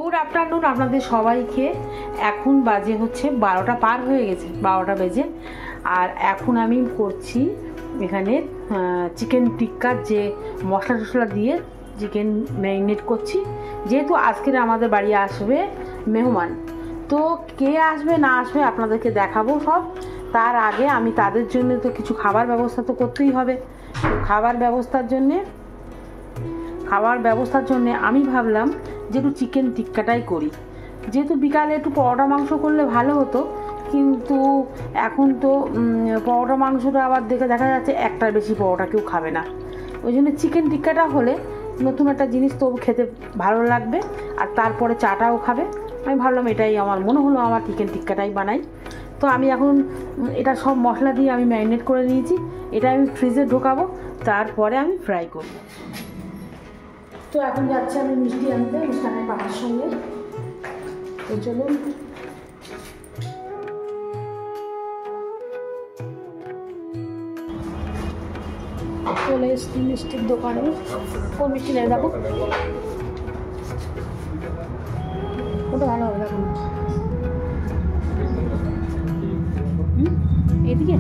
Good afternoon আপনাদের সবাইকে। এখন বাজে হচ্ছে 12টা পার হয়ে গেছে, 12টা বেজে। আর এখন আমি করছি এখানে চিকেন টিক্কার যে মশলা টশলা দিয়ে চিকেন ম্যারিনেট করছি, যেহেতু আজকের আমাদের বাড়ি আসবে মেহমান। তো কে আসবে না আসবে আপনাদেরকে দেখাবো সব। তার আগে আমি তাদের জন্য তো কিছু খাবার ব্যবস্থা তো করতেই হবে। তো খাবার ব্যবস্থার জন্যে আমি ভাবলাম যে একটু চিকেন টিক্কাটাই করি। যেহেতু বিকালে একটু পরোটা মাংস করলে ভালো হতো, কিন্তু এখন তো পরোটা মাংসটা আবার দেখা যাচ্ছে একটার বেশি পরোটা কেউ খাবে না। ওই জন্য চিকেন টিক্কাটা হলে নতুন একটা জিনিস তো খেতে ভালো লাগবে, আর তারপরে চাটাও খাবে। আমি ভাবলাম এটাই আমার মনে হলো, আমার চিকেন টিক্কাটাই বানাই। তো আমি এখন এটা সব মশলা দিয়ে আমি ম্যারিনেট করে নিয়েছি। এটা আমি ফ্রিজে ঢোকাবো, তারপরে আমি ফ্রাই করব। তো এখন যাচ্ছি আমি মিষ্টি আনতে মুস্কানের বাবার সঙ্গে। তো চলুন। চলে এসছি মিষ্টির দোকানে। কোন মিষ্টি নেই দেখো, ওটা ভালো হবে দেখুন। এইদিকে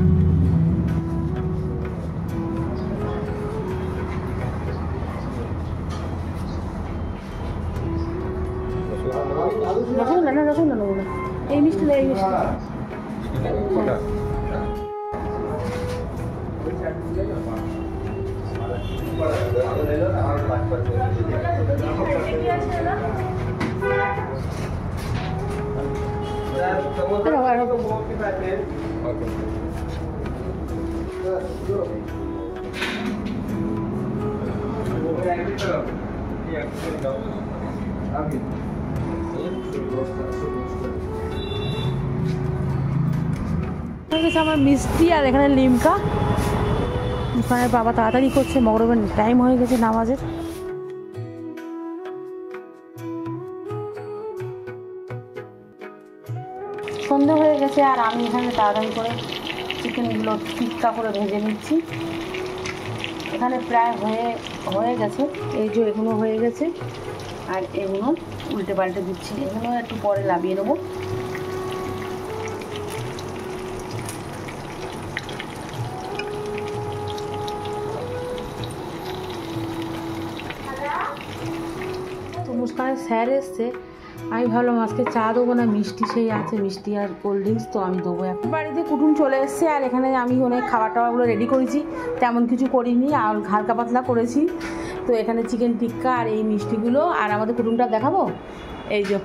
রসগোল্লা না, রসগোল্লা নেবো না, এই মিষ্টি নেই, এই মিষ্টি। আমার মিষ্টি আর এখানে লিমকা। মুস্কানের বাবা তাড়াতাড়ি করছে, মগরবের টাইম হয়ে গেছে নামাজের। সন্ধ্যা হয়ে গেছে আর আমি এখানে তাড়াতাড়ি করে চিকেনগুলো টিক্কা করে ভেজে নিচ্ছি। এখানে প্রায় হয়ে গেছে, এই যে এগুলো হয়ে গেছে, আর এগুলো উল্টে পাল্টে দিচ্ছি। এগুলো একটু পরে লাভিয়ে নেবো। তো মুস্কানের স্যার এসছে, আমি ভাবলাম আজকে চা দেবো না, মিষ্টি সেই আছে, মিষ্টি আর কোল্ড ড্রিঙ্কস তো আমি দেবো। এখন বাড়িতে কুটুম চলে এসছে, আর এখানে আমি অনেক খাবার টাবারগুলো রেডি করেছি, তেমন কিছু করিনি, আর হালকা পাতলা করেছি। তো এখানে চিকেন টিক্কা আর এই মিষ্টিগুলো, আর আমাদের কুটুমটা দেখাবো। এই যে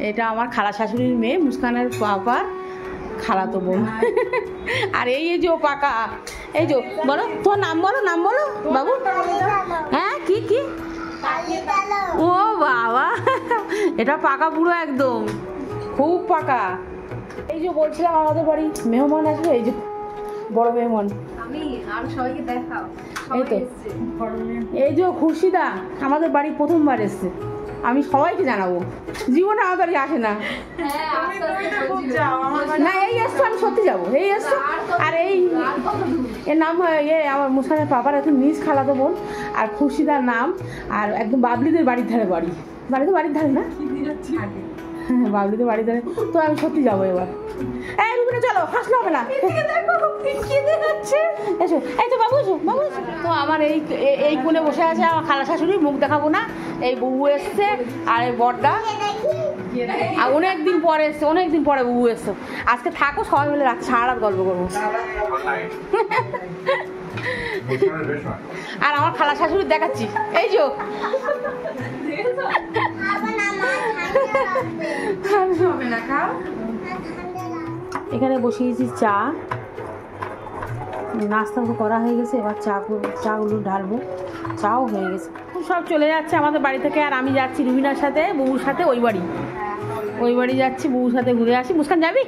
এটা আমার খালা শাশুড়ির মেয়ে, মুস্কানের বাবার খালাতো বোন। আর এই যে ও পাকা, এই যে বলো তোমার নাম বলো, নাম বলো বাবু। হ্যাঁ কি কি? ও বাবা, এটা পাকা পুরো একদম, খুব পাকা। এই যে বলছিলাম আমাদের বাড়ি মেহমান আসবে, এই যে বড় মেহমান। আমি আর সবাইকে দেখাও। এই তো এই যে খুরশিদা আমাদের বাড়ি প্রথমবার এসছে। আমি সবাইকে জানাবো, জীবনে আমার বাড়ি আসে না। না এই এসছো, আমি সত্যি যাবো, এই এসছো। আর এর নাম আমার মুস্কানের পাপার একদম নিজ খালাতো বোন, আর খুরশিদার নাম, আর একদম বাবলিদের বাড়ির ধারে বাড়ি। বাড়ির ধারে না, হ্যাঁ বাবলিদের বাড়ির ধারে। তো আমি সত্যি যাবো এবার। এই রুবিনা চলো, হাসলে হবে না। এসো, এই তো বাবু এসো, বাবু এসো। তো আমার এই কোণে বসে আছে আমার খালা শাশুড়ি, মুখ দেখাবো না। এই বউ এসছে, আর এই বড়টা আর অনেকদিন পরে বউ এসছে। আজকে থাকো সবাই মিলে, রাত সারা রাত গল্প করবো। আর আমার খালা শাশুড়ি দেখাচ্ছি, এই যে এখানে বসিয়েছি চা, নাস্তা তো করা হয়ে গেছে, এবার চাগুলো ঢালবো। চাও হয়ে গেছে, সব চলে যাচ্ছে আমাদের বাড়ি থেকে। আর আমি যাচ্ছি রুবিনার সাথে, বউর সাথে ওই বাড়ি যাচ্ছি, বউর সাথে ঘুরে আসি। মুস্কান যাবি?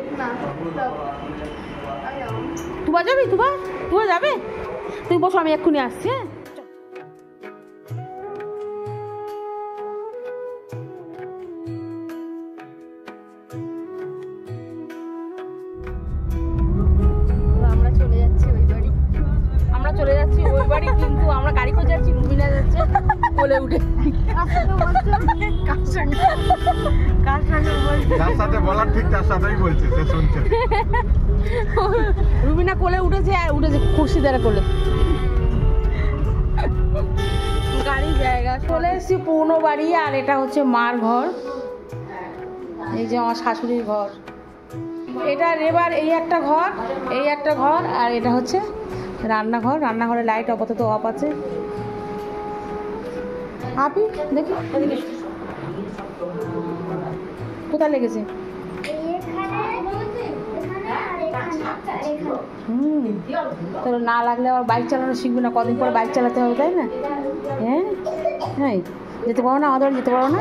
তুবা যাবি? তুবা যাবে? তুই বসো, আমি এক্ষুনি আসছি। হ্যাঁ আমরা চলে যাচ্ছি ওই বাড়ি, কিন্তু আমরা গাড়ি করে যাচ্ছি, রুবিনা যাচ্ছে কোলে উঠে যার সাথে বলার ঠিক তার সাথেই বলছে, সে শুনছে। রুবিনা কোলে উঠেছে আর উঠেছে খুশিদার কোলে। গাড়ি জায়গা চলে এসেছি পুরনো বাড়ি, আর এটা হচ্ছে মার ঘর, এই যে আমার শাশুড়ির ঘর। এটা এবার এই একটা ঘর, এই একটা ঘর, আর এটা হচ্ছে রান্নাঘর। রান্নাঘরে লাইট আপাতত অফ আছে। আপনি দেখি কোথায় লেগেছে? তাহলে না লাগলে আবার বাইক চালানো শিখবে না, কদিন পর বাইক চালাতে হবে, তাই না? হ্যাঁ হ্যাঁ, যেতে পারো না আমাদের? যেতে পারো না?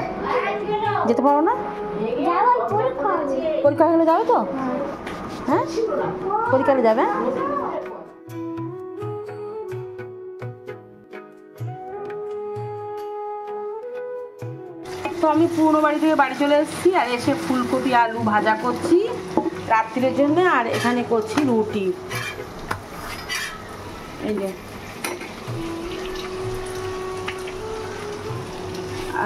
যেতে পারো না? পরীক্ষা হলে যাবে তো? হ্যাঁ, পরীক্ষা হলে যাবে। তো আমি পুরনো বাড়ি থেকে বাড়ি চলে এসেছি, আর এসে ফুলকপি আলু ভাজা করছি রাত্রির জন্য, আর এখানে করছি রুটি। এই যে,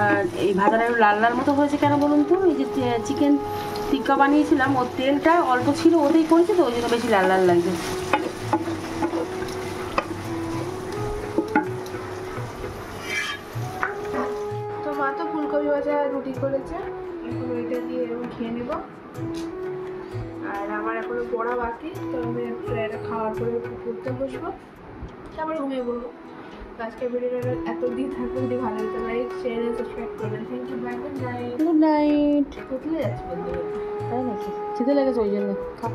আর এই ভাজাটা একটু লাল লাল মতো হয়েছে কেন বলুন তো? এই যে চিকেন টিক্কা বানিয়েছিলাম, ওর তেলটা অল্প ছিল, ওতেই করেছি তো, ওই জন্য বেশি লাল লাল লাগছে। তো মা তো ফুলকপি ভাজা রুটি করেছে, এখন ওইটা দিয়ে আমি খেয়ে নেব। আর আমার এখনো পড়া বাকি, তো আমি এটা খাওয়ার পরে পড়তে বসবো, তারপরে ঘুমিয়ে পড়বো। তো আজকের ভিডিওটা এত দিন থাকবে, যদি ভালো হতো লাইক শেয়ার এন্ড সাবস্ক্রাইব করবেন। Thank you, bye, good night. Good night. কোথায় যাচ্ছি বলতে? তাই নাকি? খিদে লেগেছে ওই জন্য। খা।